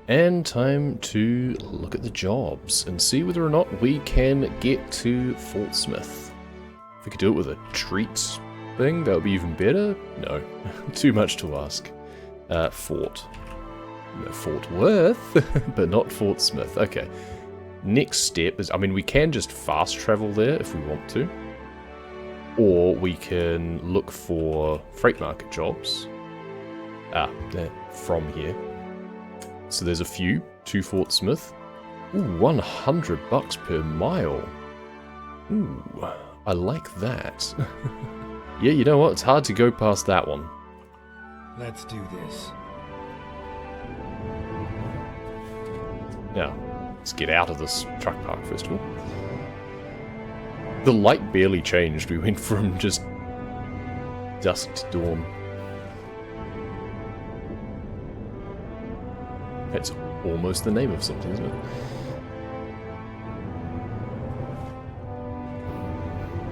And time to look at the jobs and see whether or not we can get to Fort Smith. If we could do it with a treats thing, that would be even better. No, too much to ask. Fort. No, Fort Worth, but not Fort Smith. Okay. Next step is, I mean, we can just fast travel there if we want to. Or we can look for freight market jobs. From here. So there's a few to Fort Smith. Ooh, $100 per mile. Ooh, I like that. Yeah, you know what? It's hard to go past that one. Let's do this. Now, let's get out of this truck park first of all. The light barely changed. We went from just dusk to dawn. That's almost the name of something, isn't it?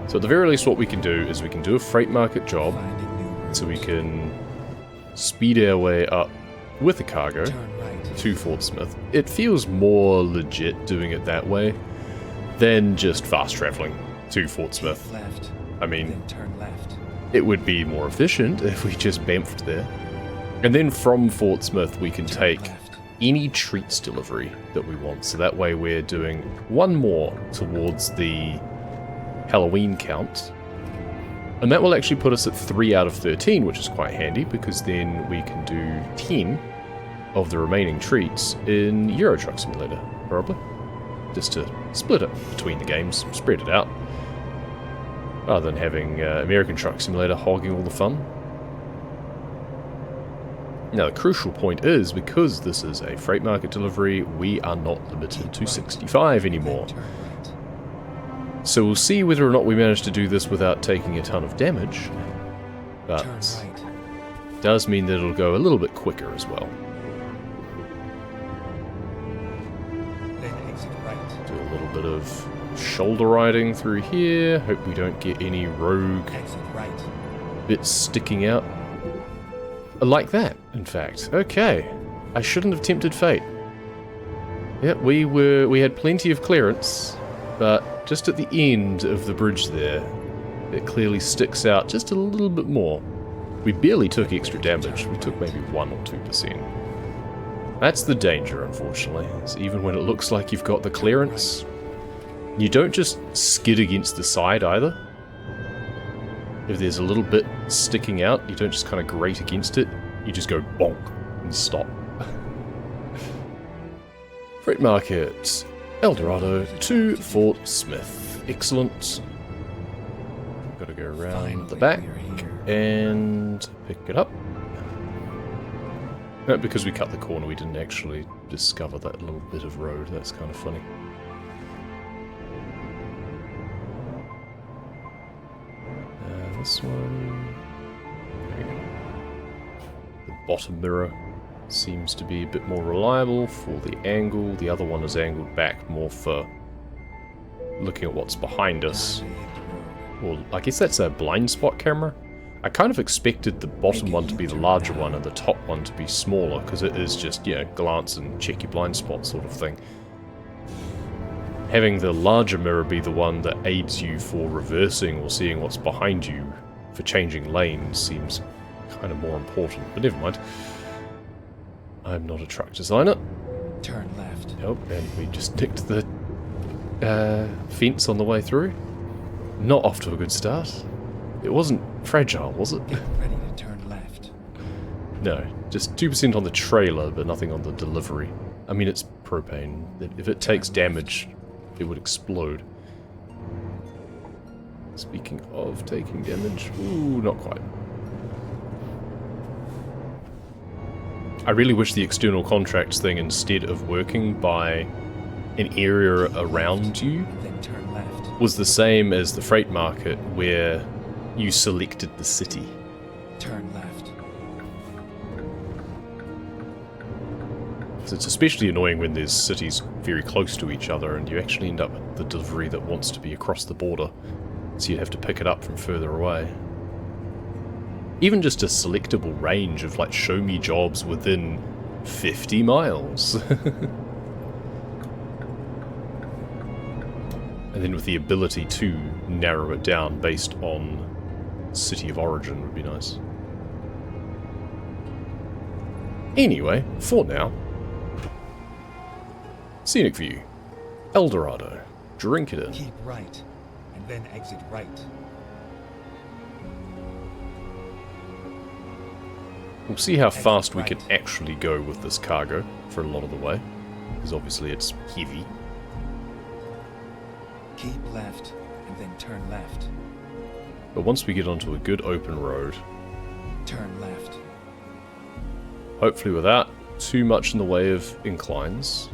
So at the very least what we can do is we can do a freight market job, so we can speed our way up with a cargo to Fort Smith. It feels more legit doing it that way than just fast traveling to Fort Smith. I mean, it would be more efficient if we just bamfed there. And then from Fort Smith we can take any treats delivery that we want, so that way we're doing one more towards the Halloween count, and that will actually put us at 3 out of 13, which is quite handy because then we can do 10 of the remaining treats in Euro Truck Simulator, probably, just to split it between the games, spread it out, rather than having American Truck Simulator hogging all the fun. Now the crucial point is, because this is a freight market delivery, we are not limited to 65 anymore. So we'll see whether or not we manage to do this without taking a ton of damage, but it does mean that it'll go a little bit quicker as well. Do a little bit of shoulder riding through here, hope we don't get any rogue bits sticking out. Like that, in fact. Okay. I shouldn't have tempted fate. Yep, we had plenty of clearance, but just at the end of the bridge there, it clearly sticks out just a little bit more. We barely took extra damage. We took maybe 1 or 2%. That's the danger, unfortunately. Is even when it looks like you've got the clearance, you don't just skid against the side either. If there's a little bit sticking out, you don't just kind of grate against it, you just go bonk and stop. Freight market, El Dorado to Fort Smith. Excellent. Got to go around the back and pick it up. No, because we cut the corner, we didn't actually discover that little bit of road. That's kind of funny. This one. The bottom mirror seems to be a bit more reliable for the angle. The other one is angled back more for looking at what's behind us. Well, I guess that's a blind spot camera. I kind of expected the bottom one to be the larger one and the top one to be smaller, because it is just, you know, glance and check your blind spot sort of thing. Having the larger mirror be the one that aids you for reversing or seeing what's behind you for changing lanes seems kind of more important, but never mind. I'm not a truck designer. Turn left. Nope, and we just nicked the fence on the way through. Not off to a good start. It wasn't fragile, was it? Get ready to turn left. No, just 2% on the trailer, but nothing on the delivery. I mean, it's propane. If it takes damage, it would explode. Speaking of taking damage, ooh, not quite. I really wish the external contracts thing, instead of working by an area around you, Then turn left. was the same as the freight market, where you selected the city. Turn left. So it's especially annoying when there's cities very close to each other and you actually end up with the delivery that wants to be across the border, so you have to pick it up from further away. Even just a selectable range of, like, show me jobs within 50 miles. And then with the ability to narrow it down based on city of origin would be nice. Anyway, for now, scenic view, El Dorado, drink it in. Keep right, and then exit right. We'll see how fast we can actually go with this cargo for a lot of the way, because obviously it's heavy. Keep left, and then turn left. But once we get onto a good open road, Turn left. hopefully without too much in the way of inclines.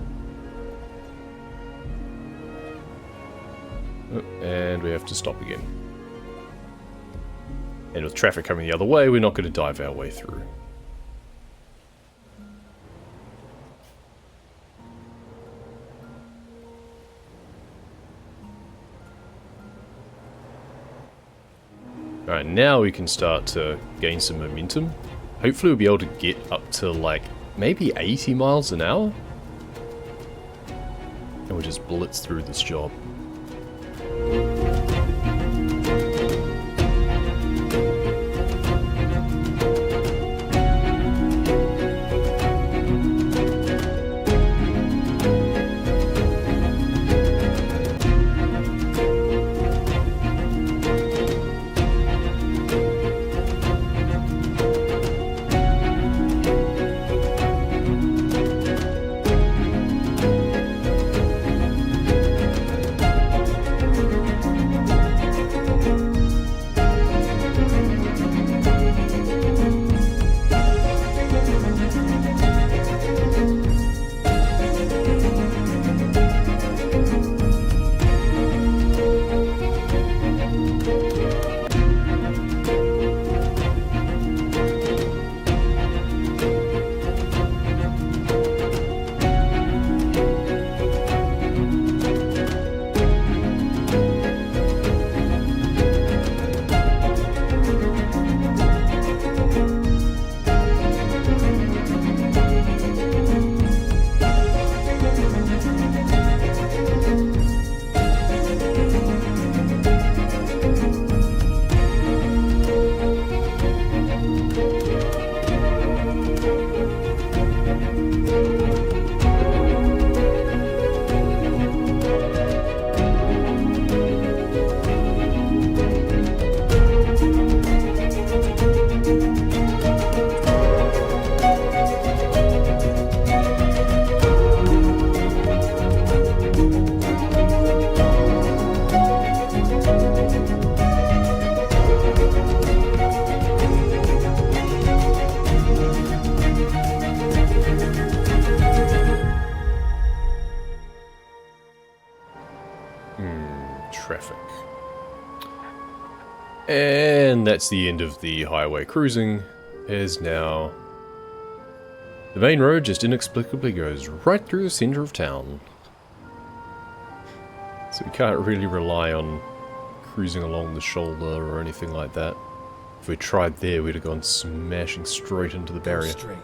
Oh, and we have to stop again. And with traffic coming the other way, we're not going to dive our way through. Alright, now we can start to gain some momentum. Hopefully we'll be able to get up to like maybe 80 miles an hour. And we'll just blitz through this job. Traffic. And that's the end of the highway cruising, as now the main road just inexplicably goes right through the center of town. So we can't really rely on cruising along the shoulder or anything like that. If we tried there, we'd have gone smashing straight into the barrier. Go straight.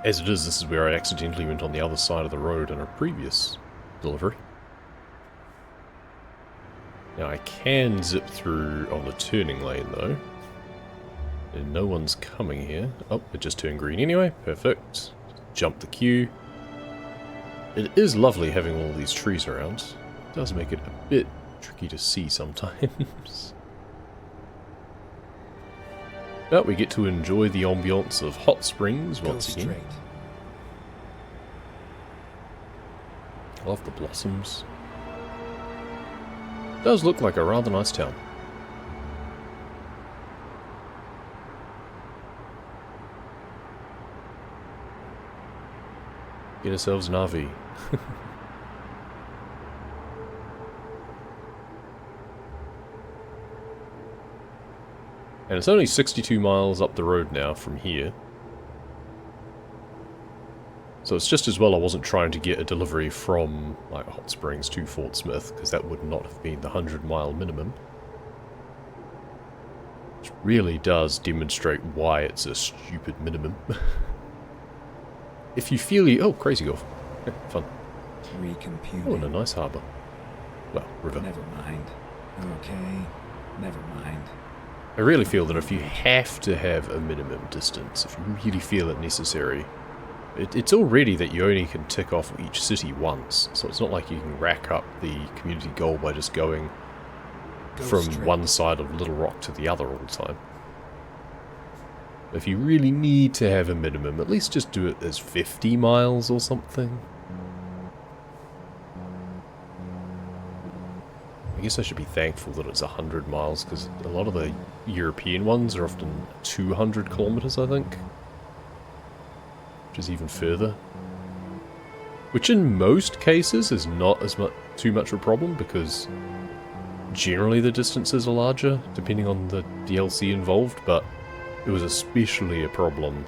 As it is, this is where I accidentally went on the other side of the road in a previous delivery. Now I can zip through on the turning lane though. And no one's coming here. Oh, it just turned green anyway. Perfect. Jump the queue. It is lovely having all these trees around. It does make it a bit tricky to see sometimes. But we get to enjoy the ambiance of hot springs once again. Straight. I love the blossoms. It does look like a rather nice town. Get ourselves an RV. And it's only 62 miles up the road now from here. So it's just as well I wasn't trying to get a delivery from like Hot Springs to Fort Smith, because that would not have been the 100-mile minimum. Which really does demonstrate why it's a stupid minimum. If you feel you... Oh, crazy golf. Yeah, fun. Recomputing. Oh, and a nice harbour. Well, river. Never mind. Okay. Never mind. I really feel that if you have to have a minimum distance, if you really feel it necessary, it's already that you only can tick off each city once. So it's not like you can rack up the community goal by just going from one side of Little Rock to the other all the time. If you really need to have a minimum, at least just do it as 50 miles or something. I guess I should be thankful that it's 100 miles, because a lot of the European ones are often 200 kilometers, I think. Which is even further. Which in most cases is not as too much of a problem, because generally the distances are larger, depending on the DLC involved, but it was especially a problem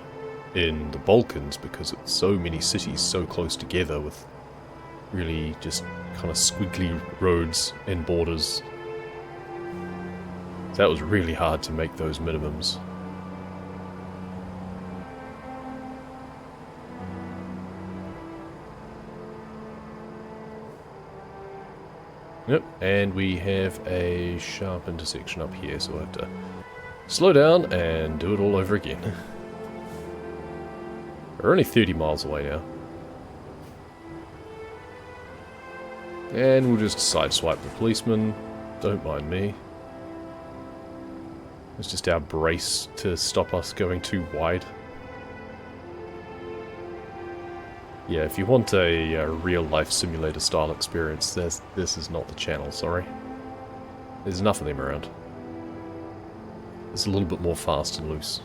in the Balkans, because it's so many cities so close together with really just kind of squiggly roads and borders. So that was really hard to make those minimums. Yep, and we have a sharp intersection up here, so we'll have to slow down and do it all over again. We're only 30 miles away now. And we'll just sideswipe the policeman. Don't mind me. It's just our brace to stop us going too wide. Yeah, if you want a real-life simulator style experience, this is not the channel, sorry. There's enough of them around. It's a little bit more fast and loose.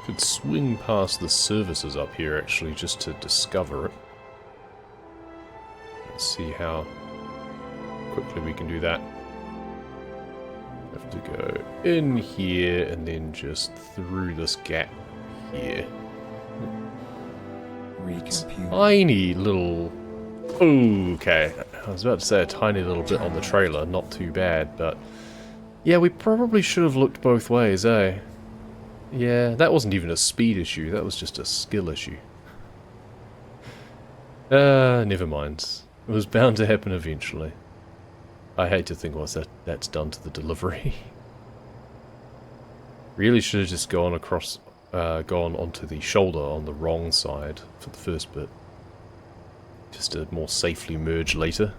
Could swing past the services up here actually just to discover it. Let's see how quickly we can do that. Have to go in here and then just through this gap here. Tiny little... Okay, I was about to say a tiny little bit on the trailer, not too bad, but... Yeah, we probably should have looked both ways, eh? Yeah, that wasn't even a speed issue, that was just a skill issue. Never mind. It was bound to happen eventually. I hate to think what that's done to the delivery. Really should have just gone across, gone onto the shoulder on the wrong side for the first bit. Just to more safely merge later.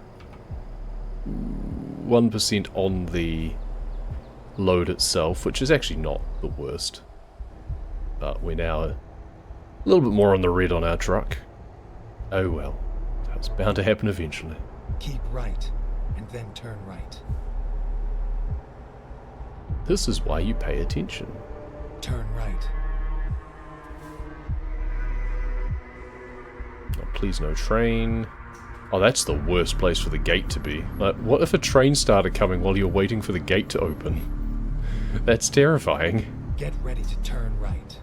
1% on the load itself, which is actually not the worst. But we're now a little bit more on the red on our truck. Oh well, that's bound to happen eventually. Keep right, and then turn right. This is why you pay attention. Turn right. Oh, please no train. Oh, that's the worst place for the gate to be. Like, what if a train started coming while you're waiting for the gate to open? That's terrifying. Get ready to turn right.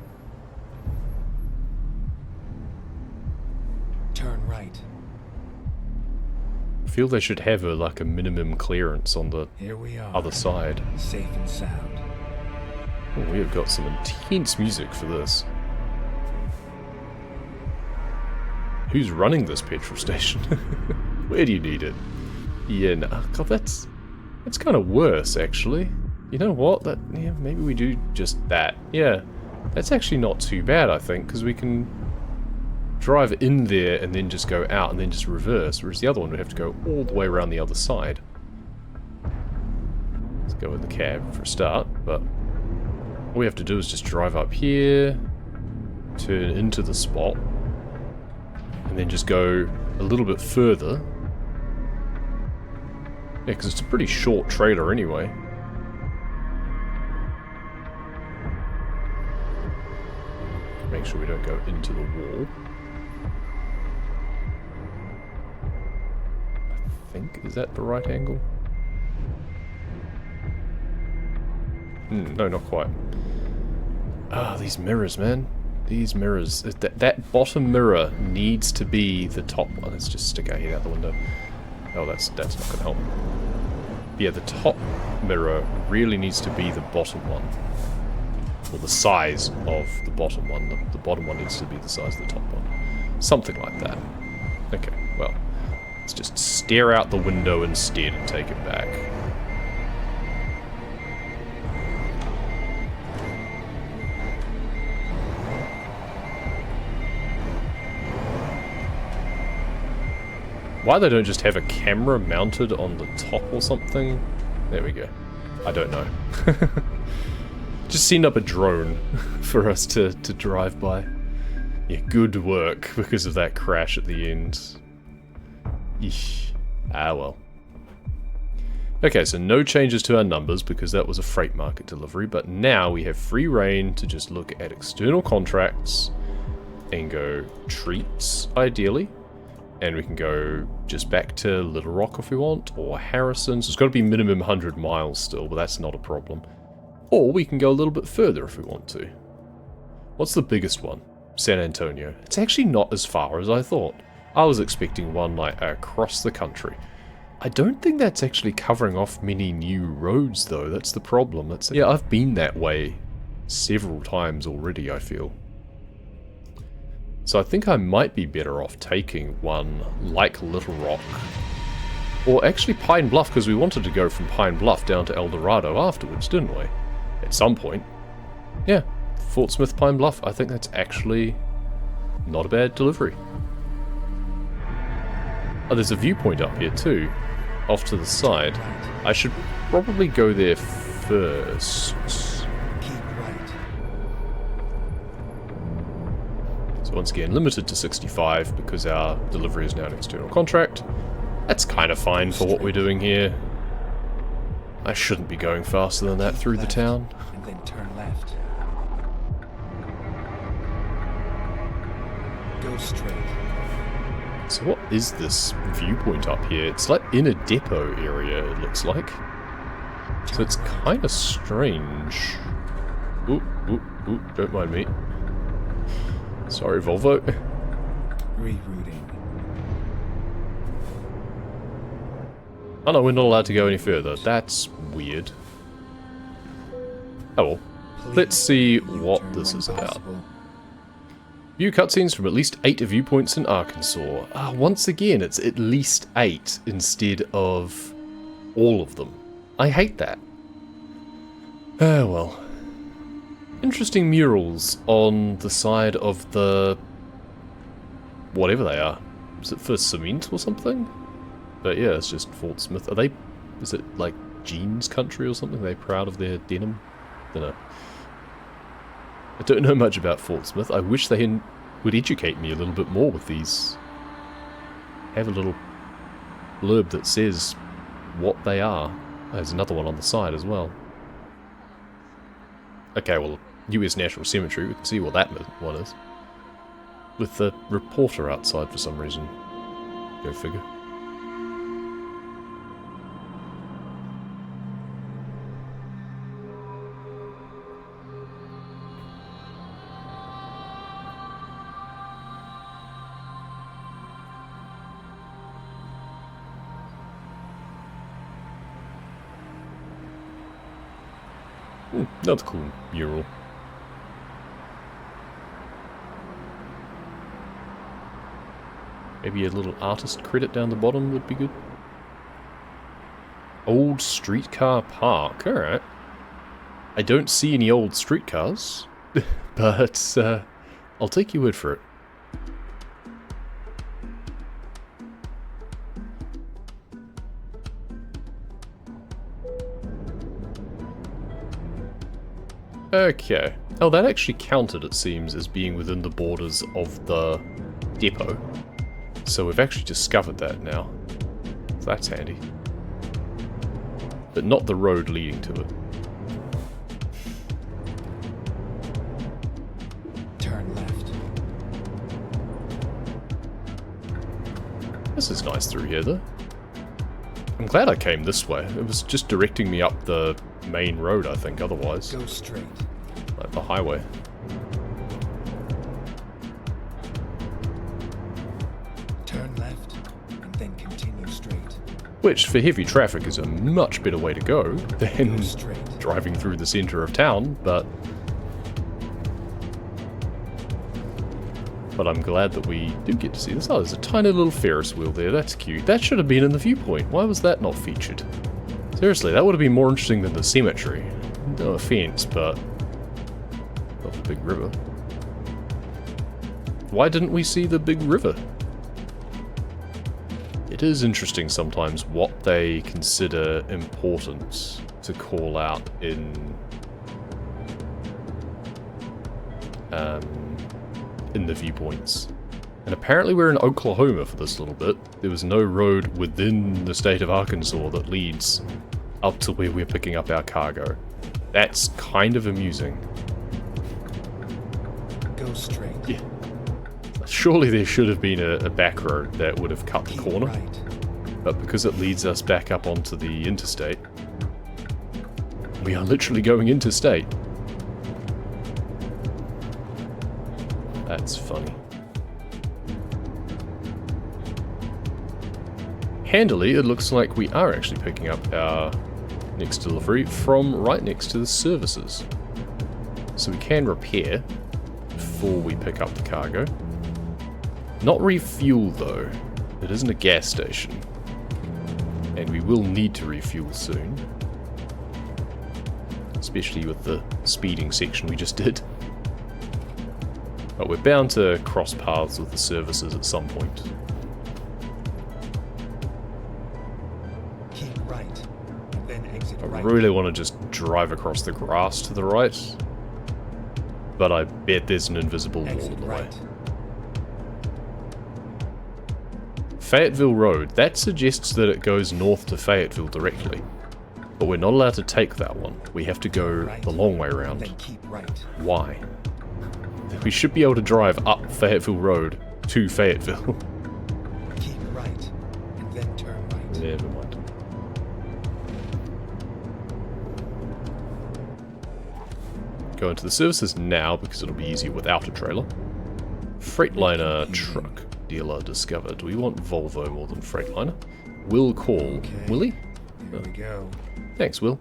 Turn right. I feel they should have like a minimum clearance on the Here we are. other side. Safe and sound. Oh, we have got some intense music for this. Who's running this petrol station? Where do you need it? Yeah, no, God, that's kind of worse, actually. You know what? Yeah, maybe we do just that. Yeah, that's actually not too bad, I think, because we can drive in there and then just go out and then just reverse, whereas the other one would have to go all the way around the other side. Let's go in the cab for a start, but all we have to do is just drive up here, turn into the spot, and then just go a little bit further. Yeah, because it's a pretty short trailer anyway. Make sure we don't go into the wall. I think, is that the right angle? No, not quite. Ah, these mirrors, man. These mirrors. That bottom mirror needs to be the top one. Let's just stick our head out the window. Oh, that's not going to help. Yeah, the top mirror really needs to be the bottom one. Or the size of the bottom one. The bottom one needs to be the size of the top one. Something like that. Okay, well. Let's just stare out the window instead and take it back. Why they don't just have a camera mounted on the top or something? There we go. I don't know. Just send up a drone for us to drive by. Yeah, good work because of that crash at the end. Eesh. Ah well. Okay, so no changes to our numbers because that was a freight market delivery, but now we have free reign to just look at external contracts and go treats, ideally. And we can go just back to Little Rock if we want, or Harrison. So it's got to be minimum 100 miles still, but that's not a problem. Or we can go a little bit further if we want to. What's the biggest one? San Antonio. It's actually not as far as I thought. I was expecting one like across the country. I don't think that's actually covering off many new roads though, that's the problem. Yeah, I've been that way several times already, I feel. So I think I might be better off taking one like Little Rock. Or actually Pine Bluff, because we wanted to go from Pine Bluff down to El Dorado afterwards, didn't we? At some point. Yeah, Fort Smith, Pine Bluff. I think that's actually not a bad delivery. Oh, there's a viewpoint up here too, off to the side. I should probably go there first. Once again, limited to 65 because our delivery is now an external contract. That's kind of fine for what we're doing here. I shouldn't be going faster than that through the town. And then turn left. Go straight. So what is this viewpoint up here? It's like in a depot area, it looks like. So it's kind of strange. Ooh, don't mind me. Sorry, Volvo. Rerouting. Oh no, we're not allowed to go any further. That's weird. Oh well. Let's see what this is about. View cutscenes from at least 8 viewpoints in Arkansas. Ah, once again, it's at least 8 instead of all of them. I hate that. Oh well. Interesting murals on the side of the... whatever they are. Is it for cement or something? But yeah, it's just Fort Smith. Are they... is it like jeans country or something? Are they proud of their denim? Dunno. I don't know much about Fort Smith. I wish they would educate me a little bit more with these. Have a little blurb that says what they are. There's another one on the side as well. Okay, well, US National Cemetery, we can see what that one is. With the reporter outside for some reason. Go figure. Another cool mural. Maybe a little artist credit down the bottom would be good. Old streetcar park, alright. I don't see any old streetcars, but I'll take your word for it. Okay. Oh, that actually counted, it seems, as being within the borders of the depot. So we've actually discovered that now. So that's handy. But not the road leading to it. Turn left. This is nice through here, though. I'm glad I came this way. It was just directing me up the main road, I think, otherwise. Go straight. Like the highway. Turn left, and then continue straight. Which, for heavy traffic, is a much better way to go than Go straight. driving through the centre of town, but I'm glad that we do get to see this. Oh, there's a tiny little Ferris wheel there. That's cute. That should have been in the viewpoint. Why was that not featured? Seriously, that would have been more interesting than the cemetery. No offense, but not the big river. Why didn't we see the big river? It is interesting sometimes what they consider important to call out in the viewpoints. And apparently we're in Oklahoma for this little bit. There was no road within the state of Arkansas that leads up to where we're picking up our cargo. That's kind of amusing. Go straight. Yeah. Surely there should have been a back road that would have cut the Keep corner. right. But because it leads us back up onto the interstate, we are literally going interstate. That's funny. Handily, it looks like we are actually picking up our next delivery from right next to the services. So we can repair before we pick up the cargo. Not refuel though. It isn't a gas station. And we will need to refuel soon. Especially with the speeding section we just did. But we're bound to cross paths with the services at some point. Keep right, and then exit I right. really want to just drive across the grass to the right. But I bet there's an invisible wall Exit in the way. right. Fayetteville Road. That suggests that it goes north to Fayetteville directly. But we're not allowed to take that one. We have to go Right. the long way And around. then keep right. Why? We should be able to drive up Fayetteville Road to Fayetteville. Keep right, and then turn right. Never mind. Go into the services now because it'll be easier without a trailer. Freightliner truck dealer discovered. We want Volvo more than Freightliner. Will call. Okay. Will he? Here we go. Thanks, Will.